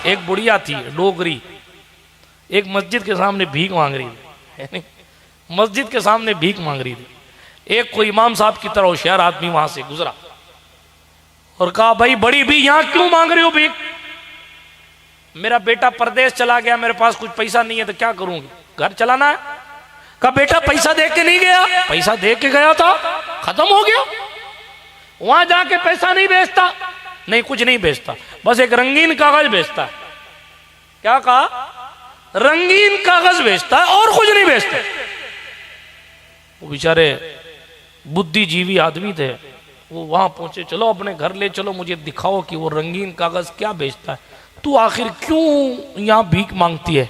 एक बुढ़िया थी डोगरी, एक मस्जिद के सामने भीख मांग रही थी, मस्जिद के सामने भीख मांग रही थी। एक कोई इमाम साहब की तरह होशियार आदमी वहां से गुजरा और कहा, भाई बड़ी भी यहां क्यों मांग रही हो भीख? मेरा बेटा परदेश चला गया, मेरे पास कुछ पैसा नहीं है तो क्या करूंगी, घर चलाना है। कहा, बेटा पैसा दे के नहीं गया? पैसा दे के गया था, खत्म हो गया। वहां जाके पैसा नहीं बेचता? नहीं, कुछ नहीं बेचता, बस एक रंगीन कागज बेचता है। क्या कहा? रंगीन कागज बेचता है और कुछ नहीं बेचता। वो बेचारे बुद्धिजीवी आदमी थे, वो वहां पहुंचे, चलो अपने घर ले चलो, मुझे दिखाओ कि वो रंगीन कागज क्या बेचता है, तू आखिर क्यों यहां भीख मांगती है।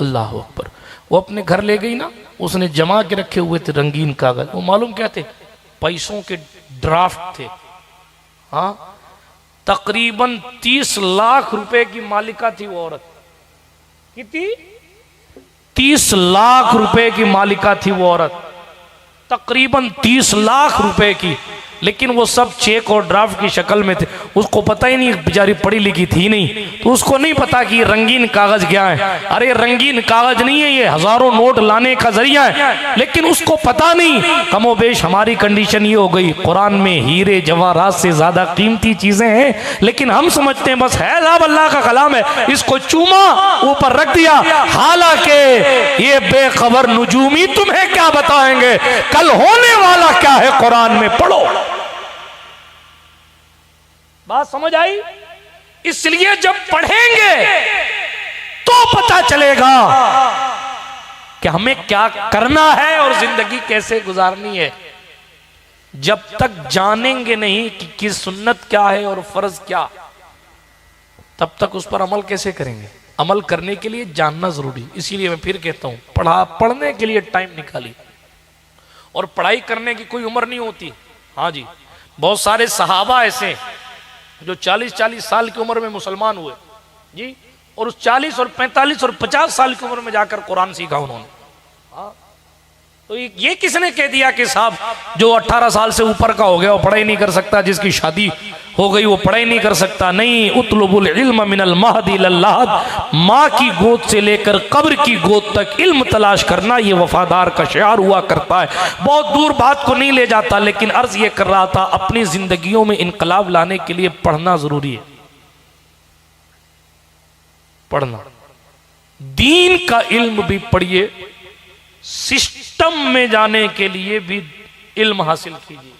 अल्लाह अकबर। वो अपने घर ले गई ना, उसने जमा के रखे हुए थे रंगीन कागज। वो मालूम क्या थे? पैसों के ड्राफ्ट थे। हाँ, तकरीबन 30 लाख रुपए की मालिका थी वो औरत। कितनी? 30 लाख रुपए की मालिका थी वो औरत, तकरीबन 30 लाख रुपए की। लेकिन वो सब चेक और ड्राफ्ट की शक्ल में थे। उसको पता ही नहीं, बेचारी पढ़ी लिखी थी नहीं, तो उसको नहीं पता कि रंगीन कागज क्या है। अरे रंगीन कागज नहीं है, ये हजारों नोट लाने का जरिया है। लेकिन उसको पता नहीं। कमोबेश हमारी कंडीशन ये हो गई, कुरान में हीरे जवाहरात से ज्यादा कीमती चीजें हैं, लेकिन हम समझते हैं बस है साहब अल्लाह का कलाम है, इसको चूमा, ऊपर रख दिया। हालांकि ये बेखबर नुजूमी तुम्हें क्या बताएंगे, कल होने वाला क्या है कुरान में पढ़ो। बात समझ आई? इसलिए जब पढ़ेंगे तो पता चलेगा कि हमें क्या करना है और जिंदगी कैसे गुजारनी है। जब तक जानेंगे नहीं कि सुन्नत क्या है और फर्ज क्या, तब तक उस पर अमल कैसे करेंगे। अमल करने के लिए जानना जरूरी। इसीलिए मैं फिर कहता हूं, पढ़ने के लिए टाइम निकालिए। और पढ़ाई करने की कोई उम्र नहीं होती। हाँ जी, बहुत सारे सहाबा ऐसे जो 40-40 साल की उम्र में मुसलमान हुए जी, और उस 40 और 45 और 50 साल की उम्र में जाकर कुरान सीखा उन्होंने। तो ये किसने कह दिया कि साहब जो 18 साल से ऊपर का हो गया वो पढ़ाई नहीं कर सकता, जिसकी शादी हो गई वो पढ़ाई नहीं कर सकता? नहीं, उतलुबुल इल्म मिनल महदी इलल लहद, माँ की गोद से लेकर कब्र की गोद तक इल्म तलाश करना ये वफादार का शियार हुआ करता है। बहुत दूर बात को नहीं ले जाता, लेकिन अर्ज ये कर रहा था, अपनी जिंदगियों में इनकलाब लाने के लिए पढ़ना जरूरी है। पढ़ना, दीन का इल्म भी पढ़िए, सिस्टम में जाने के लिए भी इल्म हासिल कीजिए।